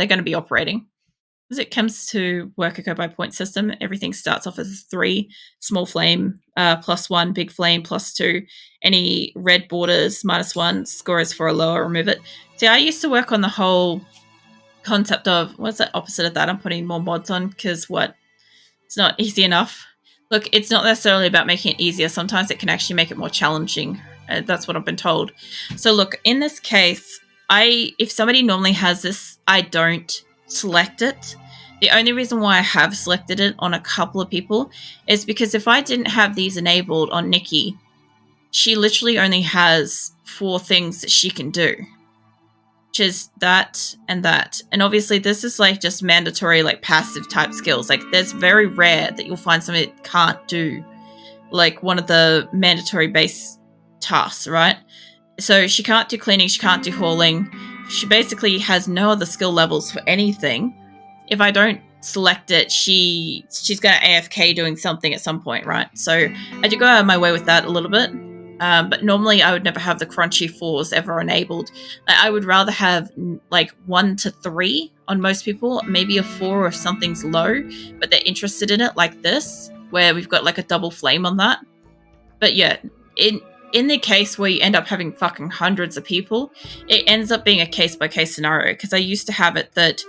they're going to be operating. As it comes to worker by point system, everything starts off as 3 small flame, +1 big flame, +2. Any red borders, -1. Score is for a lower, remove it. See, I used to work on the whole concept of, what's the opposite of that? I'm putting more mods on because it's not easy enough. Look, it's not necessarily about making it easier. Sometimes it can actually make it more challenging. That's what I've been told. So look, in this case, if somebody normally has this, I don't select it. The only reason why I have selected it on a couple of people is because if I didn't have these enabled on Nikki, she literally only has 4 things that she can do, which is that and that. And obviously this is like just mandatory, like passive type skills. Like there's very rare that you'll find somebody that can't do like one of the mandatory base tasks, right? So she can't do cleaning, she can't do hauling. She basically has no other skill levels for anything. If I don't select it, she's going to AFK doing something at some point, right? So I do go out of my way with that a little bit. But normally I would never have the crunchy 4s ever enabled. I would rather have like 1 to 3 on most people, maybe a 4 if something's low, but they're interested in it, like this, where we've got like a double flame on that. But yeah, in the case where you end up having fucking hundreds of people, it ends up being a case-by-case scenario, because I used to have it that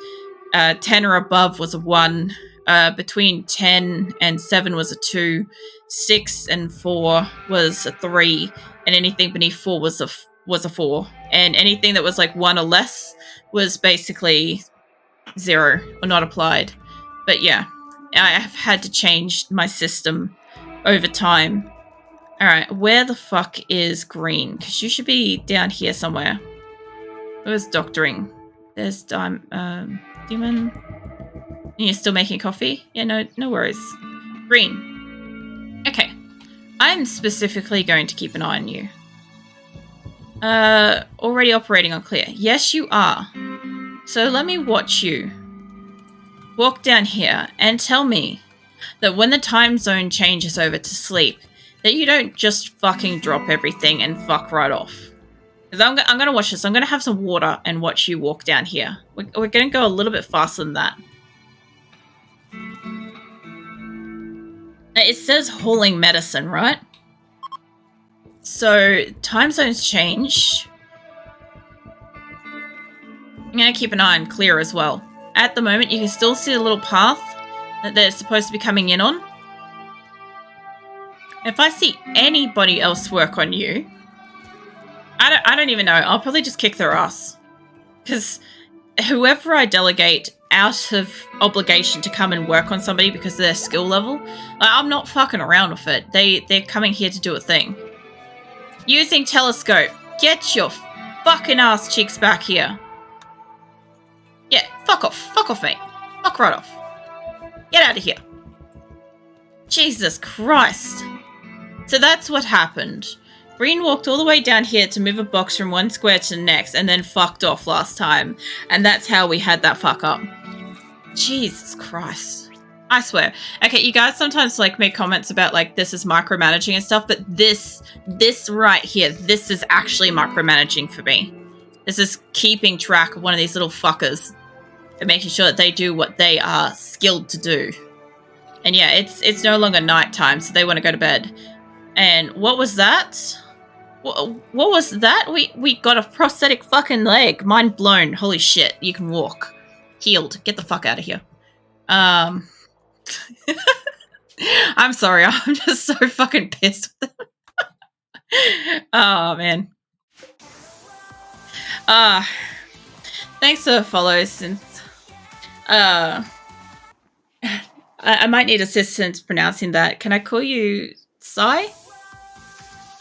10 or above was a 1, between 10 and 7 was a 2, 6 and 4 was a 3, and anything beneath 4 was a 4, and anything that was like 1 or less was basically 0 or not applied. But yeah, I have had to change my system over time. Alright, where the fuck is green? Because you should be down here somewhere. Where's doctoring? There's Demon. You're still making coffee? Yeah, no worries. Green. Okay. I'm specifically going to keep an eye on you. Already operating on clear. Yes, you are. So let me watch you walk down here and tell me that when the time zone changes over to sleep, that you don't just fucking drop everything and fuck right off. Because I'm going to watch this. I'm going to have some water and watch you walk down here. We're going to go a little bit faster than that. It says hauling medicine, right? So time zones change. I'm going to keep an eye on clear as well. At the moment, you can still see the little path that they're supposed to be coming in on. If I see anybody else work on you, I don't even know. I'll probably just kick their ass. Because whoever I delegate out of obligation to come and work on somebody because of their skill level, I'm not fucking around with it. They're coming here to do a thing. Using telescope. Get your fucking ass cheeks back here. Yeah, fuck off. Fuck off, mate. Fuck right off. Get out of here. Jesus Christ. So that's what happened. Green walked all the way down here to move a box from one square to the next and then fucked off last time. And that's how we had that fuck up. Jesus Christ. I swear. Okay, you guys sometimes like make comments about like this is micromanaging and stuff, but this right here, this is actually micromanaging for me. This is keeping track of one of these little fuckers and making sure that they do what they are skilled to do. And yeah, it's no longer nighttime, so they want to go to bed. And what was that? What was that? We got a prosthetic fucking leg. Mind blown. Holy shit. You can walk. Healed. Get the fuck out of here. I'm sorry. I'm just so fucking pissed with them. Oh, man. Thanks for the follow since... I might need assistance pronouncing that. Can I call you Sai?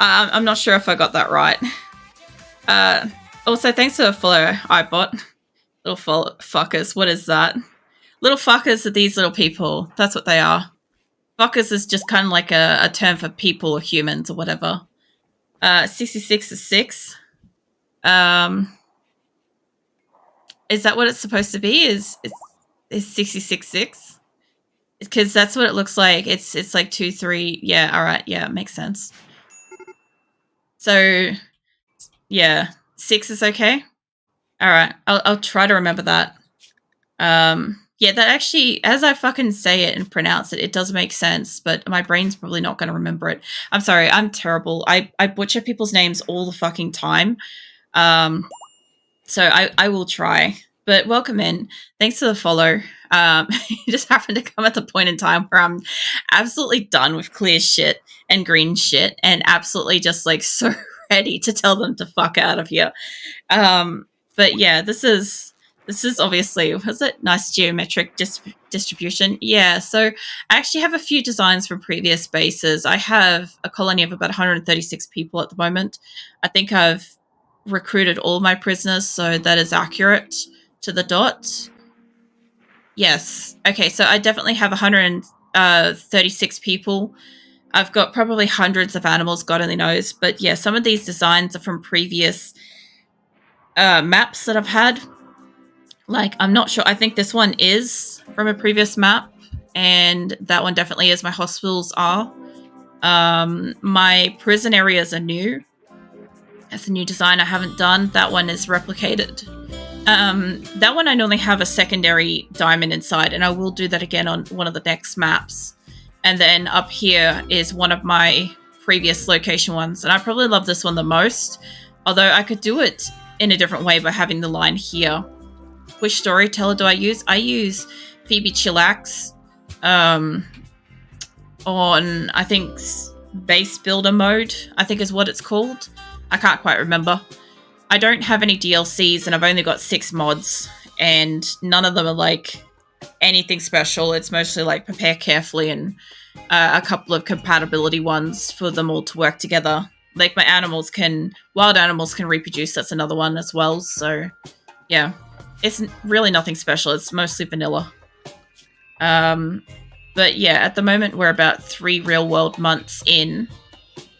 I'm not sure if I got that right. Also, thanks for the follow, iBot. Little fuckers. What is that? Little fuckers are these little people. That's what they are. Fuckers is just kind of like a term for people or humans or whatever. 66 is 6. Is that what it's supposed to be? Is 66 6? Because that's what it looks like. It's like 2 3. Yeah, all right. Yeah, makes sense. So, yeah, 6 is okay. All right, I'll try to remember that. Yeah, that actually, as I fucking say it and pronounce it, it does make sense, but my brain's probably not going to remember it. I'm sorry, I'm terrible. I butcher people's names all the fucking time. Um, so I will try. But welcome in. Thanks for the follow. You just happened to come at the point in time where I'm absolutely done with clear shit and green shit and absolutely just like so ready to tell them to fuck out of here. But yeah, this is obviously, was it nice geometric distribution? Yeah. So I actually have a few designs from previous bases. I have a colony of about 136 people at the moment. I think I've recruited all my prisoners, so that is accurate to the dot. Yes. Okay. So I definitely have 136 people. I've got probably hundreds of animals, God only knows. But yeah, some of these designs are from previous maps that I've had. Like, I'm not sure. I think this one is from a previous map, and that one definitely is. My hospitals are. My prison areas are new. That's a new design I haven't done. That one is replicated. That one I normally have a secondary diamond inside, and I will do that again on one of the next maps. And then up here is one of my previous location ones, and I probably love this one the most, although I could do it in a different way by having the line here. Which storyteller do I use? I use Phoebe Chillax on, I think, base builder mode, I think is what it's called. I can't quite remember. I don't have any DLCs, and I've only got 6 mods, and none of them are like anything special. It's mostly like prepare carefully and a couple of compatibility ones for them all to work together. Like my wild animals can reproduce. That's another one as well. So yeah, it's really nothing special. It's mostly vanilla. But yeah, at the moment we're about 3 real world months in,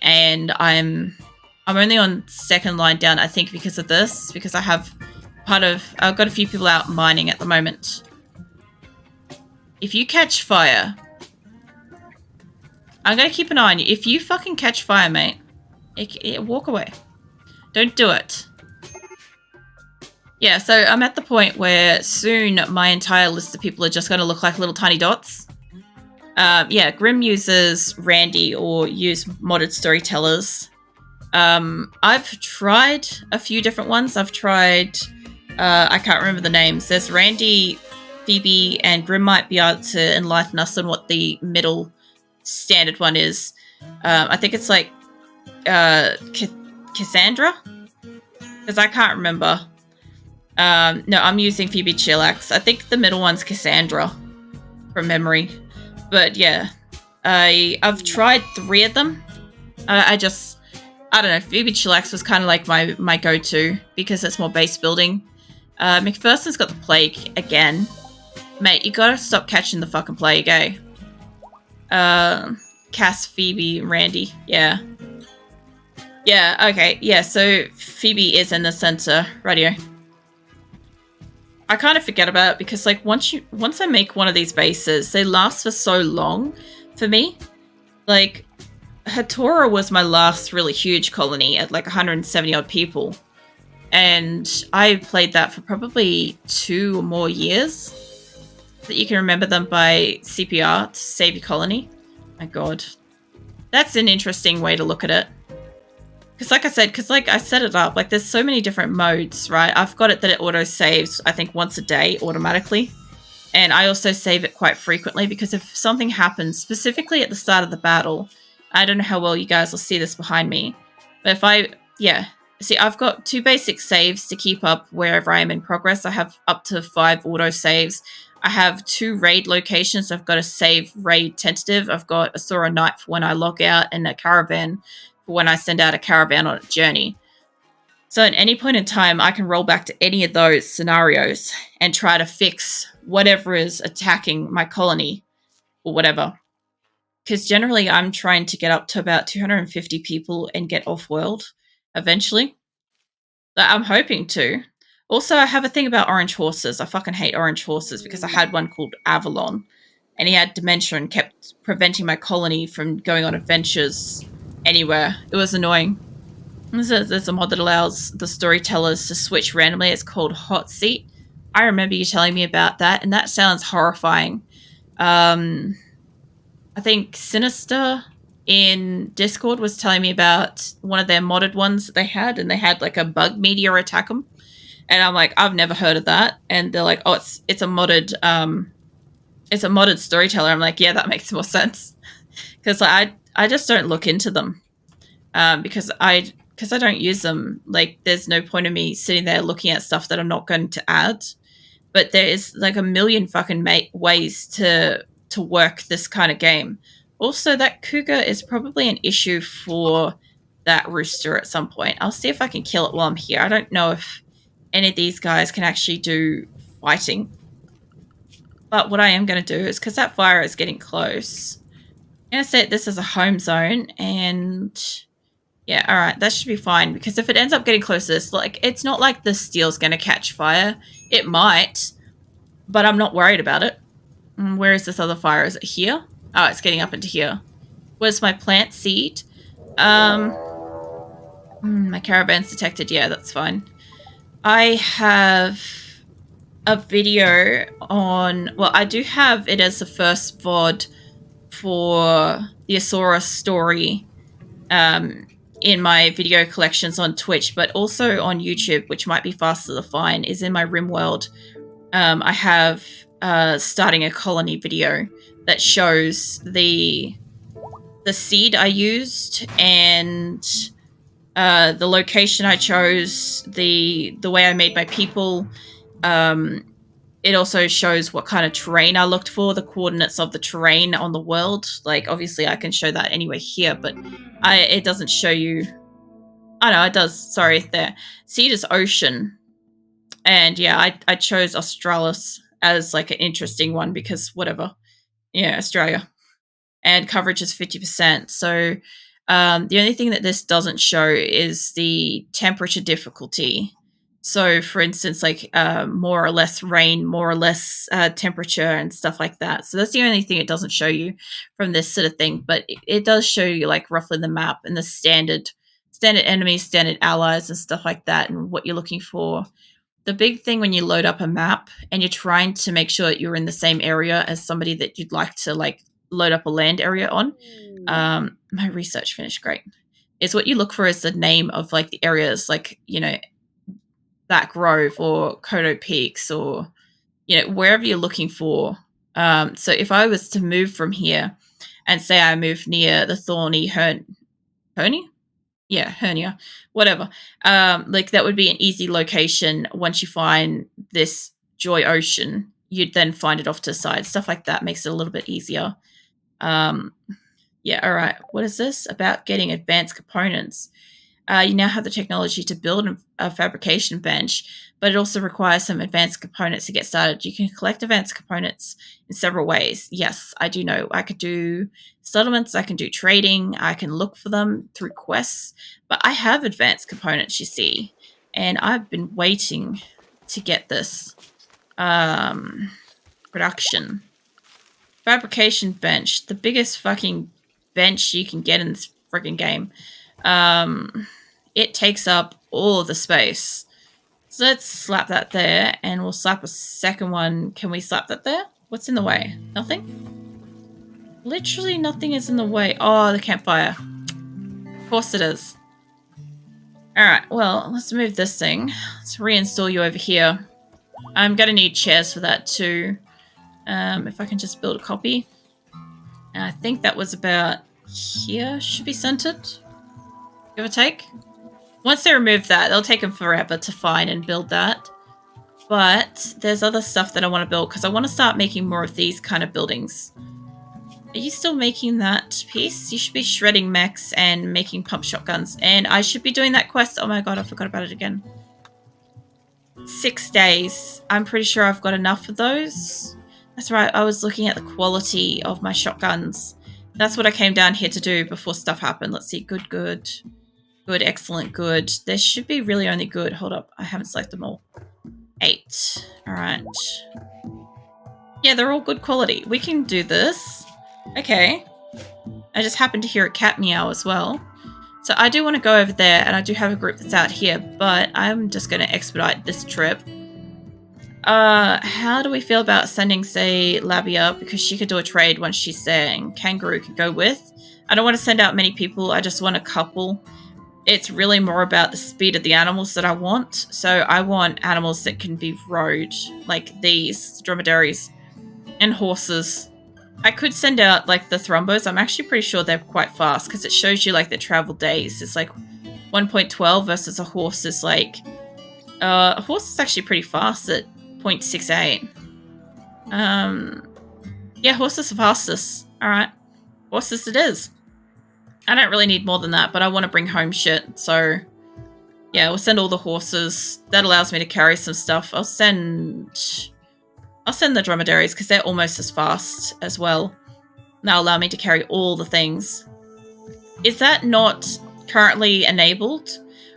and I'm only on second line down, I think, because of this, because I've got a few people out mining at the moment. If you catch fire, I'm going to keep an eye on you. If you fucking catch fire, mate, walk away. Don't do it. Yeah, so I'm at the point where soon my entire list of people are just going to look like little tiny dots. Yeah, Grim uses Randy or use modded storytellers. I've tried a few different ones. I've tried, I can't remember the names. There's Randy, Phoebe, and Grim might be able to enlighten us on what the middle standard one is. I think it's like Cassandra? Because I can't remember. No, I'm using Phoebe Chillax. I think the middle one's Cassandra from memory. But yeah, I've tried 3 of them. I don't know, Phoebe Chillax was kind of like my go-to because it's more base building. McPherson's got the plague again. Mate, you gotta stop catching the fucking plague, eh? Cass, Phoebe, Randy, yeah. Yeah, okay, yeah, so Phoebe is in the center, radio. I kind of forget about it because, like, once I make one of these bases, they last for so long for me. Like, Hatora was my last really huge colony at like 170 odd people, and I played that for probably 2 or more years. That you can remember them by CPR to save your colony. My god, that's an interesting way to look at it. Because like I set it up, like there's so many different modes, right? I've got it that it auto saves, I think, once a day automatically. And I also save it quite frequently because if something happens, specifically at the start of the battle, I don't know how well you guys will see this behind me, but see, I've got 2 basic saves to keep up wherever I am in progress. I have up to 5 auto saves. I have 2 raid locations. I've got a save raid tentative. I've got Asora Night for when I log out, and a caravan for when I send out a caravan on a journey. So at any point in time, I can roll back to any of those scenarios and try to fix whatever is attacking my colony or whatever. Because generally I'm trying to get up to about 250 people and get off-world eventually. I'm hoping to. Also, I have a thing about orange horses. I fucking hate orange horses because I had one called Avalon, and he had dementia and kept preventing my colony from going on adventures anywhere. It was annoying. There's a mod that allows the storytellers to switch randomly. It's called Hot Seat. I remember you telling me about that, and that sounds horrifying. I think Sinister in Discord was telling me about one of their modded ones that they had, and they had like a bug meteor attack them. And I'm like, I've never heard of that. And they're like, oh, it's a modded storyteller. I'm like, yeah, that makes more sense because I just don't look into them because I don't use them. Like, there's no point in me sitting there looking at stuff that I'm not going to add. But there is like a million fucking ways to work this kind of game. Also, that cougar is probably an issue for that rooster at some point. I'll see if I can kill it while I'm here. I don't know if any of these guys can actually do fighting. But what I am going to do is, because that fire is getting close, I'm going to set this as a home zone. And yeah, all right, that should be fine. Because if it ends up getting close to this, like, it's not like the steel's going to catch fire. It might, but I'm not worried about it. Where is this other fire? Is it here? Oh, it's getting up into here. Where's my plant seed? My caravan's detected. Yeah, that's fine. I have a video on... Well, I do have it as the first VOD for the Asoras story in my video collections on Twitch, but also on YouTube, which might be faster to find, is in my RimWorld. I have starting a colony video that shows the seed I used and the location I chose, the way I made my people. It also shows what kind of terrain I looked for, the coordinates of the terrain on the world. Like, obviously I can show that anywhere here, but it doesn't show you... Oh no, it does. Sorry, there. Seed is ocean. And yeah, I chose Australis as like an interesting one because whatever. Yeah, Australia. And coverage is 50%. So the only thing that this doesn't show is the temperature difficulty. So for instance, like more or less rain, more or less temperature and stuff like that. So that's the only thing it doesn't show you from this sort of thing. But it does show you like roughly the map and the standard enemies, standard allies and stuff like that and what you're looking for. The big thing when you load up a map and you're trying to make sure that you're in the same area as somebody that you'd like to like load up a land area on. My research finished, great. Is what you look for is the name of like the areas, like, you know, that grove or Kodo Peaks or, you know, wherever you're looking for. So if I was to move from here and say I move near the thorny hernia, whatever. Like that would be an easy location. Once you find this Joy Ocean, you'd then find it off to the side. Stuff like that makes it a little bit easier. Yeah, all right. What is this? About getting advanced components. You now have the technology to build a fabrication bench, but it also requires some advanced components to get started. You can collect advanced components in several ways. Yes, I do know. I could do settlements, I can do trading, I can look for them through quests, but I have advanced components, you see, and I've been waiting to get this. Production. Fabrication bench. The biggest fucking bench you can get in this freaking game. It takes up all of the space. So let's slap that there, and we'll slap a second one. Can we slap that there? What's in the way? Nothing? Literally nothing is in the way. Oh, the campfire. Of course it is. Alright, well, let's move this thing. Let's reinstall you over here. I'm gonna need chairs for that too. If I can just build a copy. And I think that was about here. Should be centered. Give or take. Once they remove that, it'll take them forever to find and build that. But there's other stuff that I want to build because I want to start making more of these kind of buildings. Are you still making that piece? You should be shredding mechs and making pump shotguns. And I should be doing that quest. Oh my god, I forgot about it again. 6 days. I'm pretty sure I've got enough of those. That's right, I was looking at the quality of my shotguns. That's what I came down here to do before stuff happened. Let's see, good. Good, excellent, good. There should be really only good. Hold up, I haven't selected them all. 8. Alright. Yeah, they're all good quality. We can do this. Okay. I just happened to hear a cat meow as well. So I do want to go over there, and I do have a group that's out here, but I'm just going to expedite this trip. How do we feel about sending, say, Labia, because she could do a trade once she's there, and Kangaroo could go with? I don't want to send out many people, I just want a couple. It's really more about the speed of the animals that I want. So I want animals that can be rode, like these dromedaries and horses. I could send out like the thrombos. I'm actually pretty sure they're quite fast because it shows you like the travel days. It's like 1.12 versus a horse is like a horse is actually pretty fast at 0.68. Yeah, horse is the fastest. All right, horses it is. I don't really need more than that, but I want to bring home shit. So yeah, we'll send all the horses. That allows me to carry some stuff. I'll send the dromedaries because they're almost as fast as well. That'll allow me to carry all the things. Is that not currently enabled?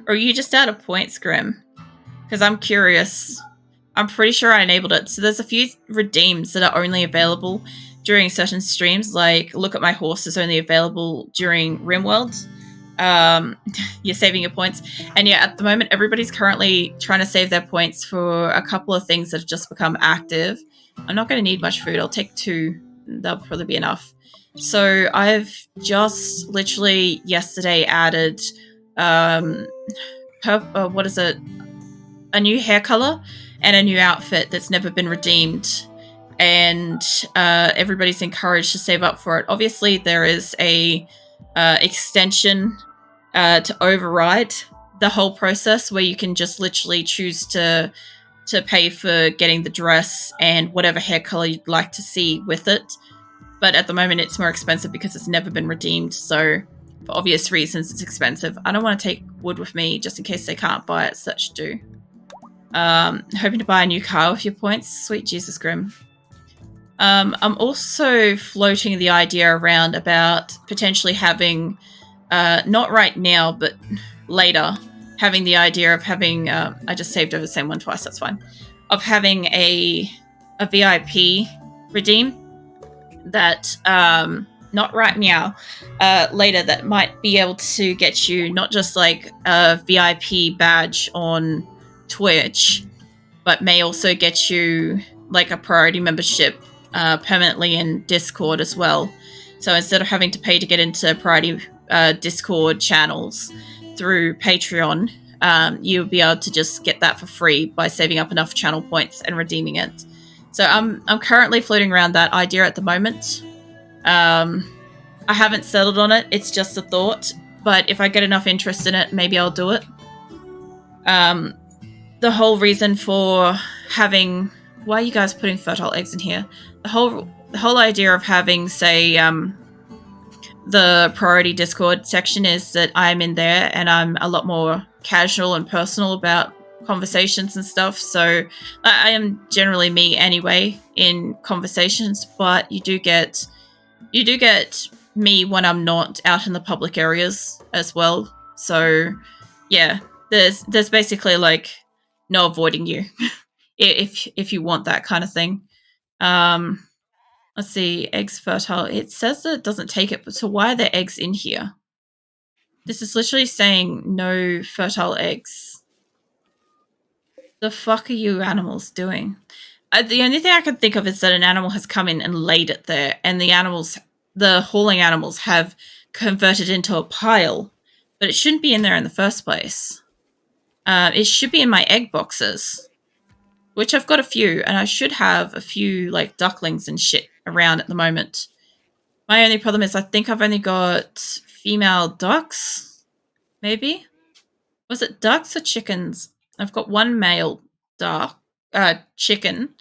Or are you just out of points, Grim? Because I'm curious. I'm pretty sure I enabled it. So there's a few redeems that are only available during certain streams, like Look at My Horse is only available during RimWorld. You're saving your points. And yeah, at the moment, everybody's currently trying to save their points for a couple of things that have just become active. I'm not going to need much food. I'll take 2. That'll probably be enough. So I've just literally yesterday added, what is it? A new hair color and a new outfit that's never been redeemed. And everybody's encouraged to save up for it. Obviously, there is a extension to override the whole process where you can just literally choose to pay for getting the dress and whatever hair color you'd like to see with it. But at the moment, it's more expensive because it's never been redeemed. So for obvious reasons, it's expensive. I don't want to take wood with me just in case they can't buy it, so that should do. Hoping to buy a new car with your points. Sweet Jesus, Grim. I'm also floating the idea around about potentially having, not right now, but later, having the idea of having, I just saved over the same one twice, that's fine, of having a VIP redeem that, not right now, later, that might be able to get you not just like a VIP badge on Twitch, but may also get you like a priority membership permanently in Discord as well. So instead of having to pay to get into priority Discord channels through Patreon, you'll be able to just get that for free by saving up enough channel points and redeeming it. So I'm currently floating around that idea at the moment. I haven't settled on it. It's just a thought. But if I get enough interest in it, maybe I'll do it. The whole reason for having... Why are you guys putting fertile eggs in here? The whole idea of having, say, the priority Discord section is that I'm in there and I'm a lot more casual and personal about conversations and stuff. So I am generally me anyway in conversations, but you do get me when I'm not out in the public areas as well. So yeah, there's basically like no avoiding you if you want that kind of thing. Let's see, eggs fertile. It says that it doesn't take it, but so why are there eggs in here? This is literally saying no fertile eggs. The fuck are you animals doing? The only thing I can think of is that an animal has come in and laid it there, and the hauling animals have converted into a pile, but it shouldn't be in there in the first place. It should be in my egg boxes, which I've got a few, and I should have a few like ducklings and shit around at the moment. My only problem is I think I've only got female ducks, maybe? Was it ducks or chickens? I've got one male duck, chicken.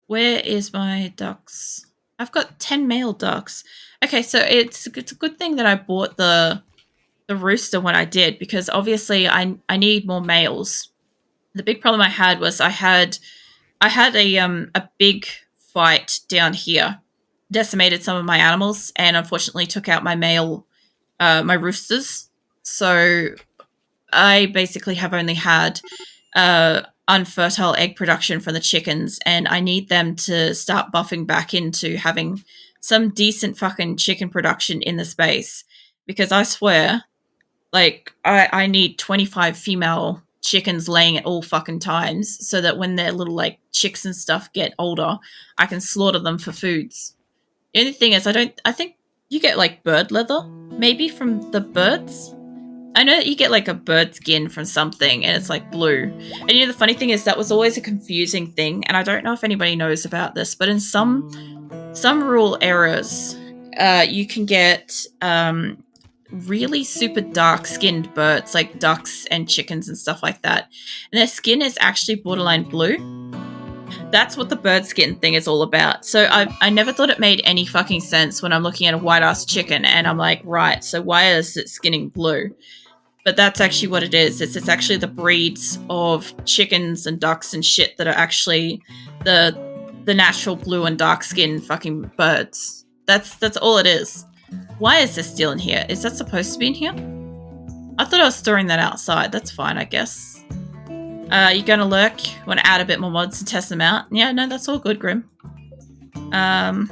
Where is my ducks? I've got 10 male ducks. Okay, so it's a good thing that I bought the rooster when I did, because obviously I need more males. The big problem I had was I had a big fight down here, decimated some of my animals, and unfortunately took out my male, my roosters. So I basically have only had unfertile egg production from the chickens, and I need them to start buffing back into having some decent fucking chicken production in the space, because I swear, like, I need 25 female chickens laying at all fucking times so that when their little like chicks and stuff get older, I can slaughter them for foods. The only thing is I think you get like bird leather maybe from the birds. I know that you get like a bird skin from something and it's like blue. And you know, the funny thing is that was always a confusing thing. And I don't know if anybody knows about this, but in some rural areas, you can get really super dark skinned birds like ducks and chickens and stuff like that. And their skin is actually borderline blue. That's what the bird skin thing is all about. So I never thought it made any fucking sense when I'm looking at a white ass chicken and I'm like, right, so why is it skinning blue? But that's actually what it is. It's actually the breeds of chickens and ducks and shit that are actually the natural blue and dark skin fucking birds. That's all it is. Why is this still in here? Is that supposed to be in here? I thought I was storing that outside. That's fine, I guess. You gonna lurk? Want to add a bit more mods and test them out? Yeah, no, that's all good, Grim. I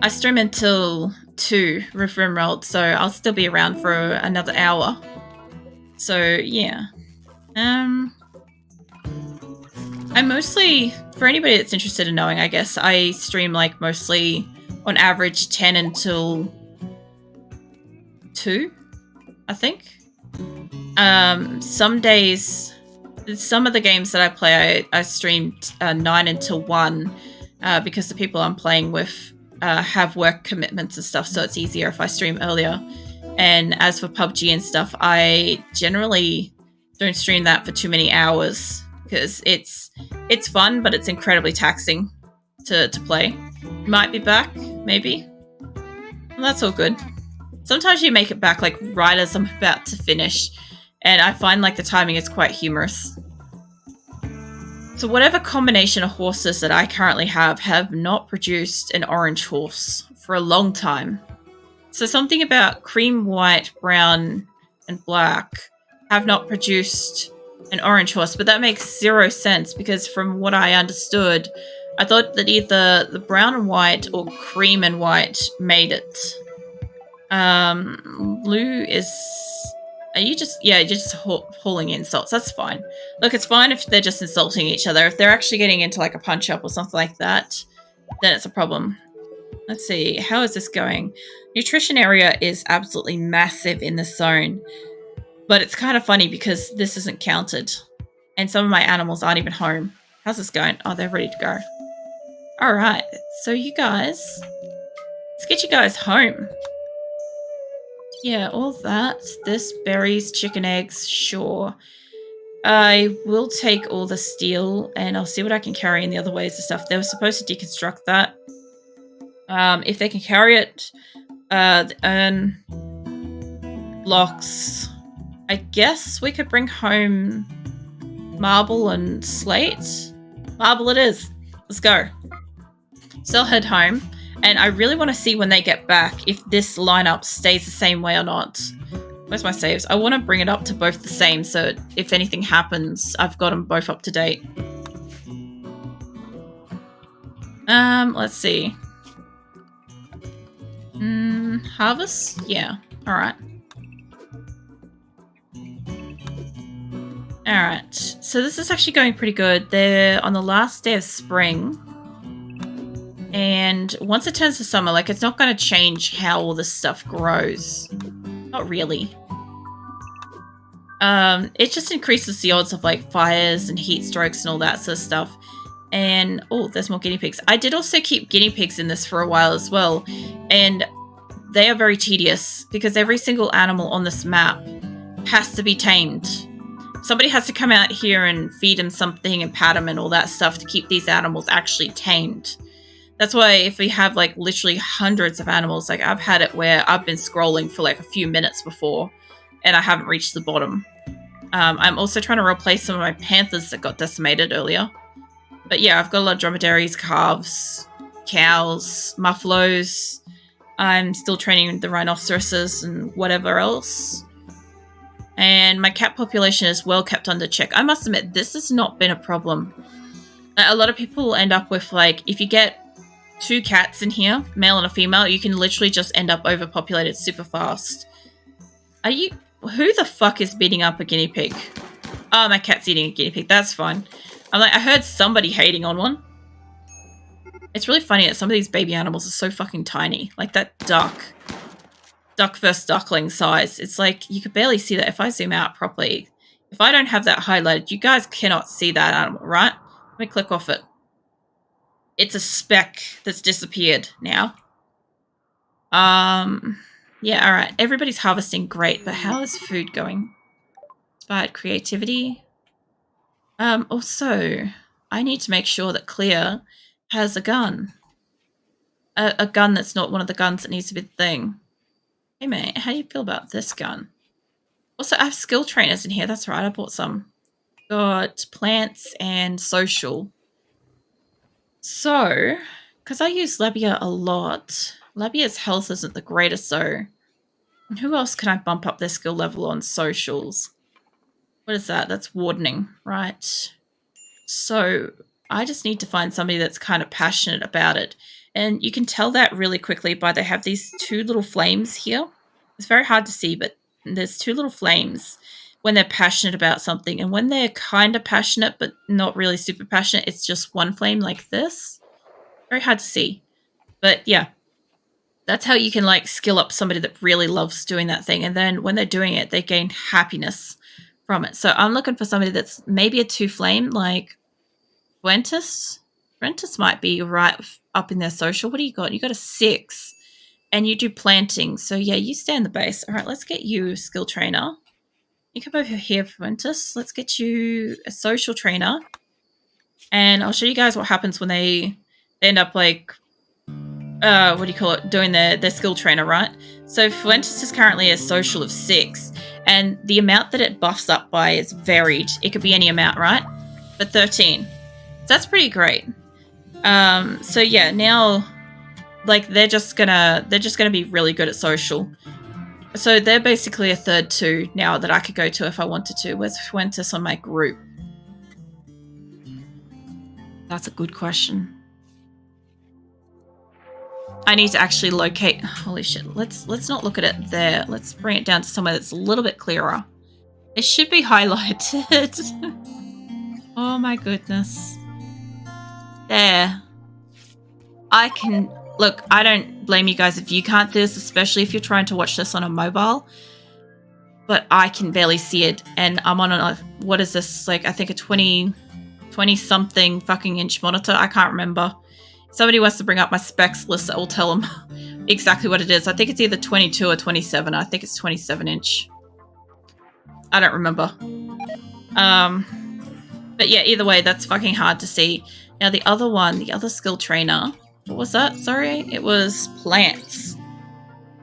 stream until 2 with RimWorld, so I'll still be around for another hour. So yeah. I mostly, for anybody that's interested in knowing, I guess, I stream like mostly on average 10 until 2, I think. Some days, some of the games that I play, I streamed 9 until 1 because the people I'm playing with have work commitments and stuff, so it's easier if I stream earlier. And as for PUBG and stuff, I generally don't stream that for too many hours because it's fun, but it's incredibly taxing to play. Might be back, maybe. Well, that's all good. Sometimes you make it back like right as I'm about to finish, and I find like the timing is quite humorous. So whatever combination of horses that I currently have not produced an orange horse for a long time. So something about cream, white, brown, and black have not produced an orange horse, but that makes 0 sense because from what I understood, I thought that either the brown and white or cream and white made it. Blue is... you're just hauling insults. That's fine. Look, it's fine if they're just insulting each other. If they're actually getting into like a punch-up or something like that, then it's a problem. Let's see. How is this going? Nutrition area is absolutely massive in this zone. But it's kind of funny because this isn't counted. And some of my animals aren't even home. How's this going? Oh, they're ready to go. Alright. So you guys... let's get you guys home. Yeah, all that. This, berries, chicken eggs, sure. I will take all the steel and I'll see what I can carry in the other ways and stuff. They were supposed to deconstruct that. If they can carry it, the urn, blocks. I guess we could bring home marble and slate. Marble it is. Let's go. So I'll head home. And I really want to see when they get back if this lineup stays the same way or not. Where's my saves? I want to bring it up to both the same so if anything happens, I've got them both up to date. Let's see. Harvest? Yeah. Alright. Alright. So this is actually going pretty good. They're on the last day of spring. And once it turns to summer, like, it's not going to change how all this stuff grows. Not really. It just increases the odds of, like, fires and heat strokes and all that sort of stuff. And, oh, there's more guinea pigs. I did also keep guinea pigs in this for a while as well. And they are very tedious because every single animal on this map has to be tamed. Somebody has to come out here and feed them something and pat them and all that stuff to keep these animals actually tamed. That's why if we have like literally hundreds of animals, like I've had it where I've been scrolling for like a few minutes before and I haven't reached the bottom. I'm also trying to replace some of my panthers that got decimated earlier. But yeah, I've got a lot of dromedaries, calves, cows, muffaloes. I'm still training the rhinoceroses and whatever else. And my cat population is well kept under check. I must admit, this has not been a problem. A lot of people end up with like, if you get 2 cats in here, male and a female, you can literally just end up overpopulated super fast. Who the fuck is beating up a guinea pig? Oh, my cat's eating a guinea pig. That's fine. I'm like, I heard somebody hating on one. It's really funny that some of these baby animals are so fucking tiny. Like that duck versus duckling size. It's like you could barely see that if I zoom out properly. If I don't have that highlighted, you guys cannot see that animal, right? Let me click off it. It's a speck that's disappeared now. Yeah, all right. Everybody's harvesting great, but how is food going? Inspired creativity. Also, I need to make sure that Clea has a gun. A gun that's not one of the guns that needs to be the thing. Hey, mate, how do you feel about this gun? Also, I have skill trainers in here. That's right, I bought some. Got plants and social. So, because I use Labia a lot, Labia's health isn't the greatest, so who else can I bump up their skill level on socials? What is that? That's wardening, right? So I just need to find somebody that's kind of passionate about it. And you can tell that really quickly by they have these two little flames here. It's very hard to see, but there's two little flames when they're passionate about something. And when they're kind of passionate, but not really super passionate, it's just one flame like this. Very hard to see. But yeah, that's how you can like skill up somebody that really loves doing that thing. And then when they're doing it, they gain happiness from it. So I'm looking for somebody that's maybe a 2-flame, like Fuentes. Fuentes might be right up in their social. What do you got? You got a 6. And you do planting. So yeah, you stay in the base. All right, let's get you a skill trainer. You come over here, Fuentes. Let's get you a social trainer. And I'll show you guys what happens when they end up like what do you call it, doing their skill trainer, right? So Fuentes is currently a social of 6, and the amount that it buffs up by is varied. It could be any amount, right? But 13. So that's pretty great. So yeah, now like they're just gonna be really good at social. So they're basically a third 2 now that I could go to if I wanted to. Where's Fuentes on my group? That's a good question. I need to actually locate. Holy shit. Let's not look at it there. Let's bring it down to somewhere that's a little bit clearer. It should be highlighted. Oh my goodness. There. I can look, I don't blame you guys if you can't do this, especially if you're trying to watch this on a mobile. But I can barely see it, and I'm on a, what is this, like I think a 20 something fucking inch monitor. I can't remember. If somebody wants to bring up my specs list, I will tell them exactly what it is. I think it's either 22 or 27. I think it's 27 inch. I don't remember. But yeah, either way, that's fucking hard to see. Now the other one, the other skill trainer, what was that? Sorry, it was plants.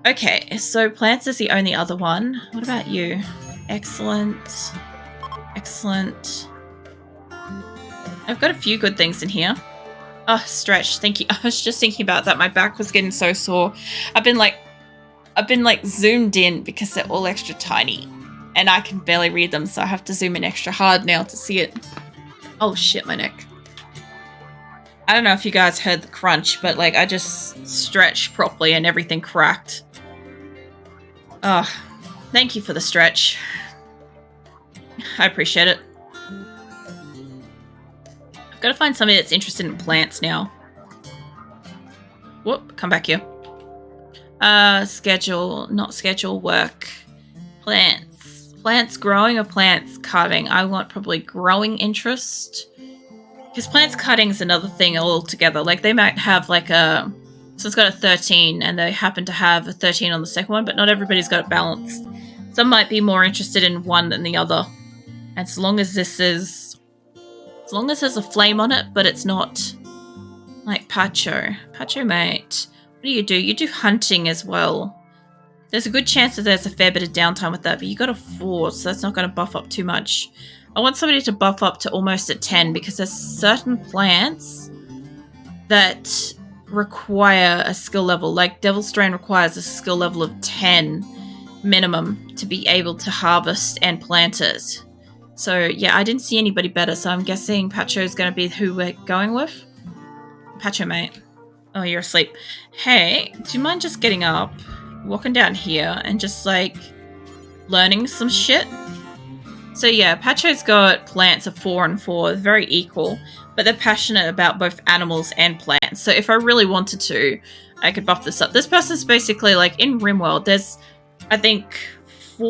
Okay, so plants is the only other one. What about you? Excellent. Excellent. I've got a few good things in here. Oh, stretch. Thank you. I was just thinking about that. My back was getting so sore. I've been like zoomed in because they're all extra tiny and I can barely read them. So I have to zoom in extra hard now to see it. Oh shit, my neck. I don't know if you guys heard the crunch, but like I just stretched properly and everything cracked. Oh, thank you for the stretch. I appreciate it. I've got to find somebody that's interested in plants now. Whoop, come back here. Schedule, not schedule, work. Plants. Plants growing or plants cutting? I want probably growing interest. Because plants cutting is another thing altogether. Like they might have like a... So it's got a 13 and they happen to have a 13 on the second one, but not everybody's got it balanced. Some might be more interested in one than the other. And so long as this is... As long as there's a flame on it, but it's not like Pacho. Pacho, mate. What do? You do hunting as well. There's a good chance that there's a fair bit of downtime with that, but you got a 4, so that's not going to buff up too much. I want somebody to buff up to almost at 10 because there's certain plants that require a skill level. Like Devil's Strain requires a skill level of 10 minimum to be able to harvest and plant it. So, yeah, I didn't see anybody better, so I'm guessing Pacho is going to be who we're going with. Pacho, mate. Oh, you're asleep. Hey, do you mind just getting up, walking down here, and just, like, learning some shit? So yeah, Pacho's got plants of 4 and 4, very equal, but they're passionate about both animals and plants. So if I really wanted to, I could buff this up. This person's basically like in RimWorld, there's I think 4